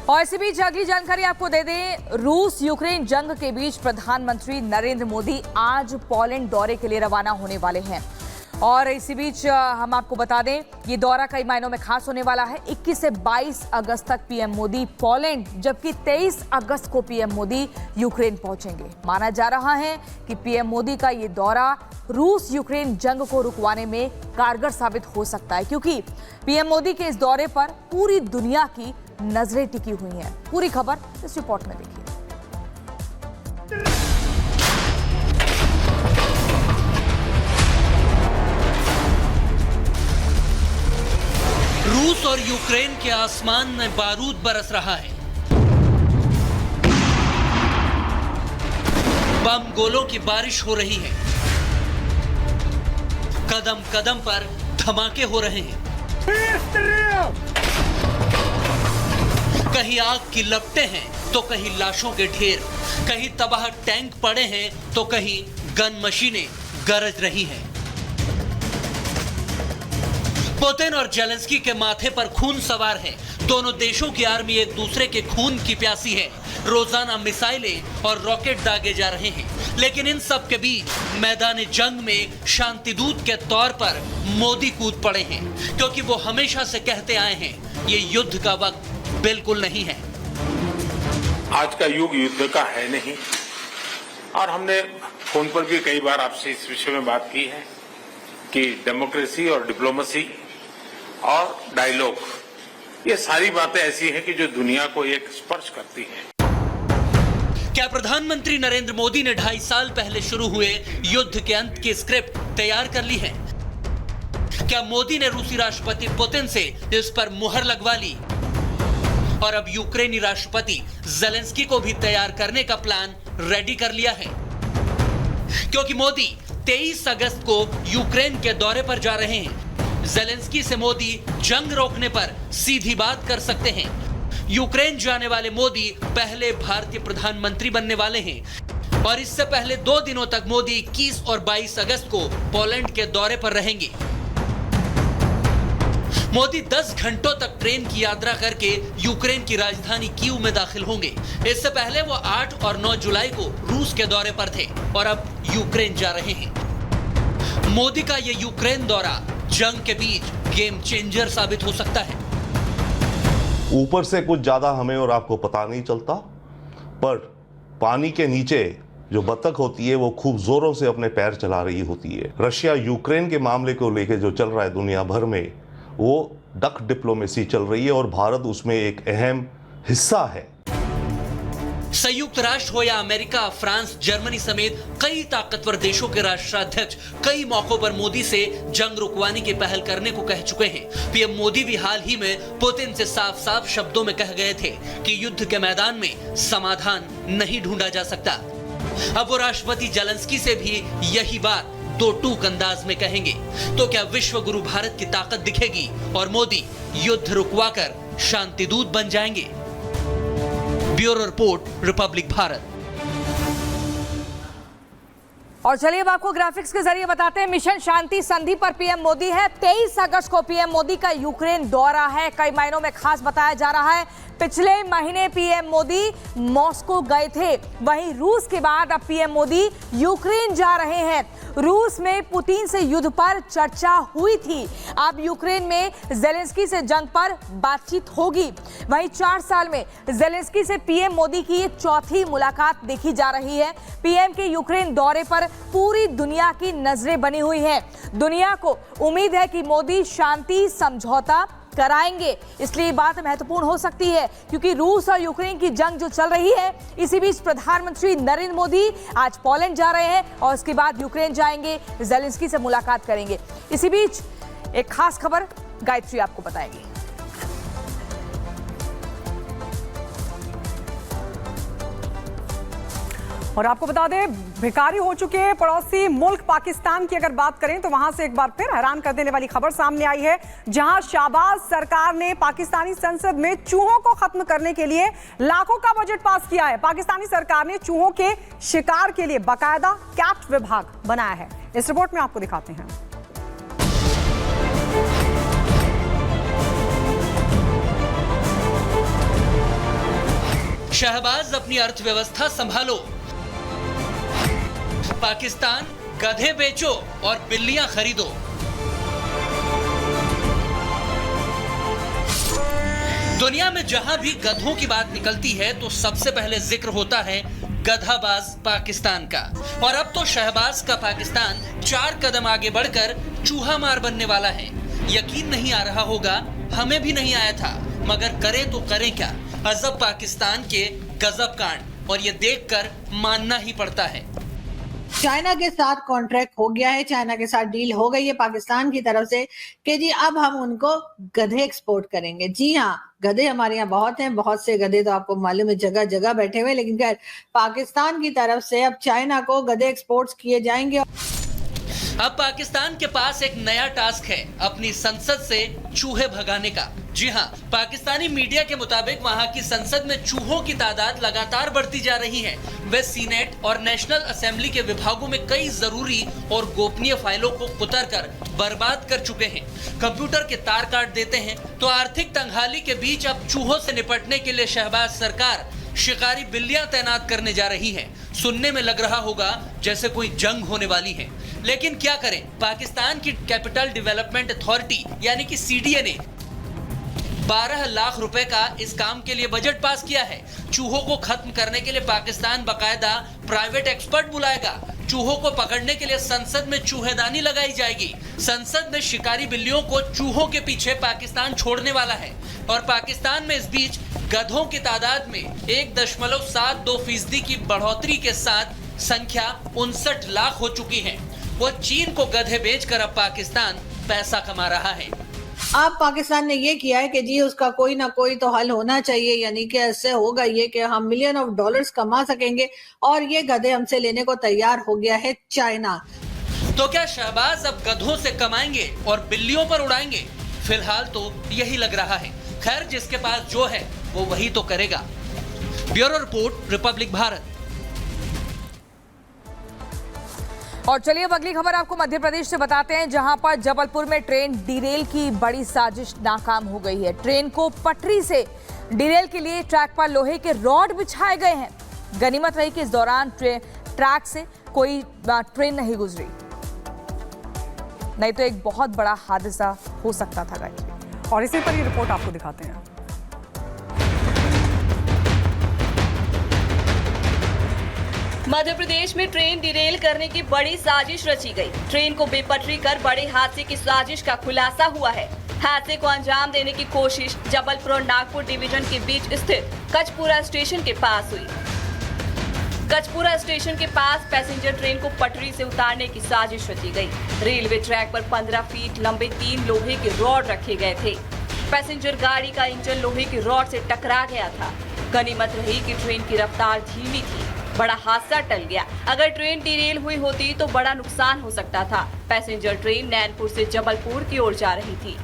और इसी बीच अगली जानकारी आपको दे दें, रूस यूक्रेन जंग के बीच प्रधानमंत्री नरेंद्र मोदी आज पोलैंड दौरे के लिए रवाना होने वाले हैं। और इसी बीच हम आपको बता दें, ये दौरा कई मायनों में खास होने वाला है। 21 से 22 अगस्त तक पीएम मोदी पोलैंड, जबकि 23 अगस्त को पीएम मोदी यूक्रेन पहुंचेंगे। माना जा रहा है कि पीएम मोदी का ये दौरा रूस यूक्रेन जंग को रुकवाने में कारगर साबित हो सकता है, क्योंकि पीएम मोदी के इस दौरे पर पूरी दुनिया की नजरें टिकी हुई हैं। पूरी खबर इस रिपोर्ट में देखिए। रूस और यूक्रेन के आसमान में बारूद बरस रहा है। बम गोलों की बारिश हो रही है। कदम कदम पर धमाके हो रहे हैं। कहीं आग की लपटें हैं तो कहीं लाशों के ढेर, कहीं तबाह टैंक पड़े हैं तो कहीं गन मशीनें गरज रही हैं। पुतिन और जेलेंस्की के माथे पर खून सवार है। दोनों देशों की आर्मी एक दूसरे के खून की प्यासी है। रोजाना मिसाइलें और रॉकेट दागे जा रहे हैं, लेकिन इन सब के बीच मैदान जंग में शांतिदूत के तौर पर मोदी कूद पड़े हैं, क्योंकि वो हमेशा से कहते आए हैं ये युद्ध का वक्त बिल्कुल नहीं है। आज का युग युद्ध का है नहीं, और हमने फोन पर भी कई बार आपसे इस विषय में बात की है कि डेमोक्रेसी और डिप्लोमेसी और डायलॉग, ये सारी बातें ऐसी हैं कि जो दुनिया को एक स्पर्श करती हैं। क्या प्रधानमंत्री नरेंद्र मोदी ने 2.5 साल पहले शुरू हुए युद्ध के अंत की स्क्रिप्ट तैयार कर ली है? क्या मोदी ने रूसी राष्ट्रपति पुतिन से इस पर मुहर लगवा ली और अब यूक्रेनी राष्ट्रपति जेलेंस्की को भी तैयार करने का प्लान रेडी कर लिया है? क्योंकि मोदी 23 अगस्त को यूक्रेन के दौरे पर जा रहे हैं। जेलेंस्की से मोदी जंग रोकने पर सीधी बात कर सकते हैं। यूक्रेन जाने वाले मोदी पहले भारतीय प्रधानमंत्री बनने वाले हैं, और इससे पहले 2 दिनों तक मोदी 21 और 22 अगस्त को पोलैंड के दौरे पर रहेंगे। मोदी 10 घंटों तक ट्रेन की यात्रा करके यूक्रेन की राजधानी कीव में दाखिल होंगे। इससे पहले वो 8 और 9 जुलाई को रूस के दौरे पर थे और अब यूक्रेन जा रहे हैं। मोदी का ये यूक्रेन दौरा जंग के बीच गेम चेंजर साबित हो सकता है। ऊपर से कुछ ज्यादा हमें और आपको पता नहीं चलता, पर पानी के नीचे जो बतख होती है वो खूब जोरों से अपने पैर चला रही होती है। रशिया यूक्रेन के मामले को लेकर जो चल रहा है दुनिया भर में, वो डक डिप्लोमेसी चल रही है और भारत उसमें एक अहम हिस्सा है। संयुक्त राष्ट्र हो या अमेरिका, फ्रांस, जर्मनी समेत कई ताकतवर देशों के राष्ट्राध्यक्ष कई मौकों पर मोदी से जंग रुकवाने की पहल करने को कह चुके हैं। पीएम मोदी भी हाल ही में पुतिन से साफ साफ शब्दों में कह गए थे कि युद्ध के मैदान में समाधान नहीं ढूंढा जा सकता। अब वो राष्ट्रपति जेलेंस्की से भी यही बात दो टूक अंदाज में कहेंगे। तो क्या विश्व गुरु भारत की ताकत दिखेगी और मोदी युद्ध रुकवाकर शांतिदूत बन जाएंगे? Bureau report, Republic Bharat. और चलिए अब आपको ग्राफिक्स के जरिए बताते हैं, मिशन शांति संधि पर पीएम मोदी है। 23 अगस्त को पीएम मोदी का यूक्रेन दौरा है, कई मायनों में खास बताया जा रहा है। पिछले महीने पीएम मोदी मॉस्को गए थे, वहीं रूस के बाद अब पीएम मोदी यूक्रेन जा रहे हैं। रूस में पुतिन से युद्ध पर चर्चा हुई थी, अब यूक्रेन में जेलेंस्की से जंग पर बातचीत होगी। वहीं 4 साल में जेलेंस्की से पीएम मोदी की ये चौथी मुलाकात देखी जा रही है। पीएम के यूक्रेन दौरे पर पूरी दुनिया की नजरें बनी हुई हैं। दुनिया को उम्मीद है कि मोदी शांति समझौता कराएंगे, इसलिए बात महत्वपूर्ण हो सकती है, क्योंकि रूस और यूक्रेन की जंग जो चल रही है, इसी बीच प्रधानमंत्री नरेंद्र मोदी आज पोलैंड जा रहे हैं और उसके बाद यूक्रेन जाएंगे, जेलेंस्की से मुलाकात करेंगे। इसी बीच एक खास खबर गायत्री आपको बताएंगी। और आपको बता दें, भिखारी हो चुके पड़ोसी मुल्क पाकिस्तान की अगर बात करें तो वहां से एक बार फिर हैरान कर देने वाली खबर सामने आई है, जहां शहबाज सरकार ने पाकिस्तानी संसद में चूहों को खत्म करने के लिए लाखों का बजट पास किया है। पाकिस्तानी सरकार ने चूहों के शिकार के लिए बाकायदा कैट विभाग बनाया है। इस रिपोर्ट में आपको दिखाते हैं। शहबाज अपनी अर्थव्यवस्था संभालो, पाकिस्तान गधे बेचो और बिल्लियां खरीदो। दुनिया में जहां भी गधों की बात निकलती है तो सबसे पहले जिक्र होता है गधाबाज पाकिस्तान का। और अब तो शहबाज का पाकिस्तान 4 कदम आगे बढ़कर चूहा मार बनने वाला है। यकीन नहीं आ रहा होगा, हमें भी नहीं आया था, मगर करें तो करें क्या। अजब पाकिस्तान के गजब कांड, और ये देखकर मानना ही पड़ता है। चाइना के साथ कॉन्ट्रैक्ट हो गया है, चाइना के साथ डील हो गई है पाकिस्तान की तरफ से कि जी अब हम उनको गधे एक्सपोर्ट करेंगे। जी हाँ, गधे हमारे यहाँ बहुत हैं, बहुत से गधे तो आपको मालूम है जगह जगह बैठे हुए, लेकिन खैर पाकिस्तान की तरफ से अब चाइना को गधे एक्सपोर्ट किए जाएंगे। अब पाकिस्तान के पास एक नया टास्क है, अपनी संसद से चूहे भगाने का। जी हाँ, पाकिस्तानी मीडिया के मुताबिक वहां की संसद में चूहों की तादाद लगातार बढ़ती जा रही है। वे सीनेट और नेशनल असेंबली के विभागों में कई जरूरी और गोपनीय फाइलों को कुतर कर बर्बाद कर चुके हैं। कंप्यूटर के तार काट देते हैं। तो आर्थिक तंगहाली के बीच अब चूहों से निपटने के लिए शहबाज सरकार शिकारी बिल्लियां तैनात करने जा रही है। सुनने में लग रहा होगा जैसे कोई जंग होने वाली है, लेकिन क्या करें, पाकिस्तान की कैपिटल डेवलपमेंट अथॉरिटी यानी कि सीडीए ने 12 लाख रुपए का इस काम के लिए बजट पास किया है। चूहों को खत्म करने के लिए पाकिस्तान बाकायदा प्राइवेट एक्सपर्ट बुलाएगा। चूहों को पकड़ने के लिए संसद में चूहेदानी लगाई जाएगी। संसद में शिकारी बिल्लियों को चूहों के पीछे पाकिस्तान छोड़ने वाला है। और पाकिस्तान में इस बीच गधों की तादाद में 1.72% की बढ़ोतरी के साथ संख्या 59 लाख हो चुकी है। वो चीन को गधे बेचकर अब पाकिस्तान पैसा कमा रहा है। अब पाकिस्तान ने ये किया है कि जी उसका कोई ना कोई तो हल होना चाहिए, यानी कि ऐसे होगा ये कि हम मिलियन ऑफ डॉलर्स कमा सकेंगे, और ये गधे हमसे लेने को तैयार हो गया है चाइना। तो क्या शहबाज अब गधों से कमाएंगे और बिल्लियों पर उड़ाएंगे? फिलहाल तो यही लग रहा है। खैर, जिसके पास जो है वो वही तो करेगा। Bureau report, Republic Bharat. और चलिए अब अगली खबर आपको मध्य प्रदेश से बताते हैं, जहां पर जबलपुर में ट्रेन डिरेल की बड़ी साजिश नाकाम हो गई है। ट्रेन को पटरी से डिरेल के लिए ट्रैक पर लोहे के रॉड बिछाए गए हैं। गनीमत रही कि इस दौरान ट्रैक से कोई ट्रेन नहीं गुजरी, नहीं तो एक बहुत बड़ा हादसा हो सकता था। और इसी पर ये रिपोर्ट आपको दिखाते हैं। मध्य प्रदेश में ट्रेन डिरेल करने की बड़ी साजिश रची गई। ट्रेन को बेपटरी कर बड़े हादसे की साजिश का खुलासा हुआ है। हादसे को अंजाम देने की कोशिश जबलपुर और नागपुर डिवीजन के बीच स्थित कचपुरा स्टेशन के पास हुई। कचपुरा स्टेशन के पास पैसेंजर ट्रेन को पटरी से उतारने की साजिश रची गई। रेलवे ट्रैक पर 15 फीट लंबे 3 लोहे के रॉड रखे गए थे। पैसेंजर गाड़ी का इंजन लोहे के रॉड से टकरा गया था। गनीमत रही कि ट्रेन की रफ्तार धीमी थी। बड़ा हादसा टल गया। अगर ट्रेन डिरेल हुई होती तो बड़ा नुकसान हो सकता था। पैसेंजर ट्रेन नैनपुर से जबलपुर की ओर जा रही थी।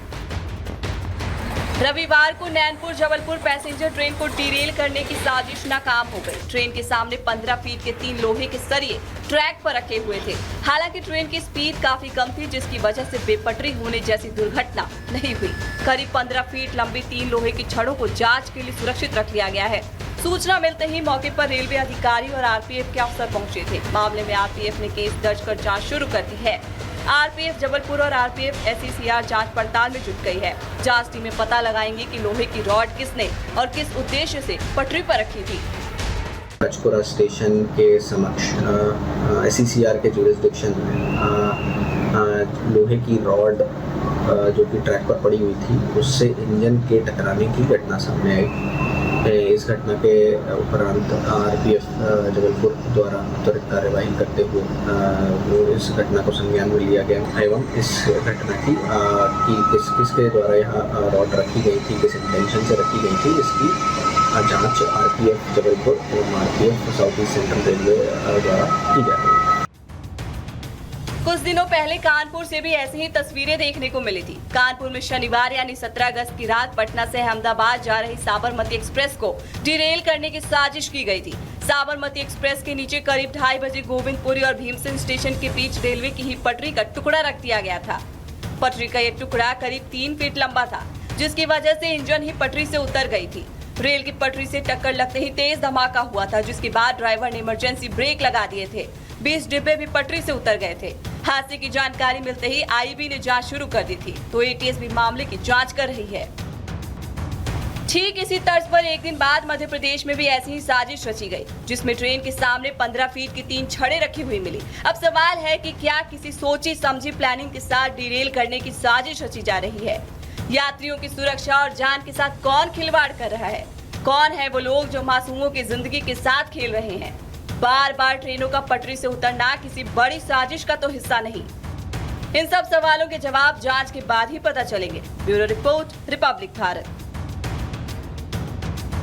रविवार को नैनपुर जबलपुर पैसेंजर ट्रेन को डिरेल करने की साजिश नाकाम हो गई। ट्रेन के सामने 15 फीट के 3 लोहे के सरिये ट्रैक पर रखे हुए थे। हालांकि ट्रेन की स्पीड काफी कम थी, जिसकी वजह से बेपटरी होने जैसी दुर्घटना नहीं हुई। करीब 15 फीट लंबी 3 लोहे की छड़ों को जांच के लिए सुरक्षित रख लिया गया है। सूचना मिलते ही मौके पर रेलवे अधिकारी और आरपीएफ के अफसर पहुंचे थे। मामले में आरपीएफ ने केस दर्ज कर जांच शुरू कर दी है। आरपीएफ जबलपुर और आरपीएफ एससीसीआर जांच पड़ताल में जुट गई है। जांच टीमें पता लगाएंगी कि लोहे की रॉड किसने और किस उद्देश्य से पटरी पर रखी थी। कचपुरा स्टेशन के समक्ष एससीसीआर के जुरिसडिक्शन में लोहे की रॉड जो कि ट्रैक पर पड़ी हुई थी, उससे इंजन के टकराने की घटना सामने आई। इस घटना के उपरांत आरपीएफ जबलपुर द्वारा त्वरित कार्यवाही करते हुए इस घटना को संज्ञान में लिया गया एवं इस घटना की किसके द्वारा यहाँ रॉड रखी गई थी, किस इंटेंशन से रखी गई थी, इसकी जांच आरपीएफ जबलपुर एवं RPF south east central railway द्वारा की जा रही है। कुछ दिनों पहले कानपुर से भी ऐसी ही तस्वीरें देखने को मिली थी। कानपुर में शनिवार यानी 17 अगस्त की रात पटना से अहमदाबाद जा रही साबरमती एक्सप्रेस को डिरेल करने की साजिश की गई थी। साबरमती एक्सप्रेस के नीचे करीब 2:30 बजे गोविंदपुरी और भीमसेन स्टेशन के बीच रेलवे की ही पटरी का टुकड़ा रख दिया गया था। पटरी का ये टुकड़ा करीब 3 फीट लंबा था, जिसकी वजह से इंजन ही पटरी से उतर गई थी। रेल की पटरी से टक्कर लगते ही तेज धमाका हुआ था, जिसके बाद ड्राइवर ने इमरजेंसी ब्रेक लगा दिए थे। 20 डिब्बे भी पटरी से उतर गए थे। हादसे की जानकारी मिलते ही आईबी ने जांच शुरू कर दी थी, तो एटीएस भी मामले की जांच कर रही है। ठीक इसी तर्ज पर एक दिन बाद मध्य प्रदेश में भी ऐसी ही साजिश रची गई, जिसमें ट्रेन के सामने 15 फीट की 3 छड़ें रखी हुई मिली। अब सवाल है कि क्या किसी सोची समझी प्लानिंग के साथ डिरेल करने की साजिश रची जा रही है? यात्रियों की सुरक्षा और जान के साथ कौन खिलवाड़ कर रहा है? कौन है वो लोग जो मासूमों की जिंदगी के साथ खेल रहे हैं? बार बार ट्रेनों का पटरी से उतरना किसी बड़ी साजिश का तो हिस्सा नहीं। इन सब सवालों के जवाब जांच के बाद ही पता चलेंगे। Bureau report, Republic Bharat.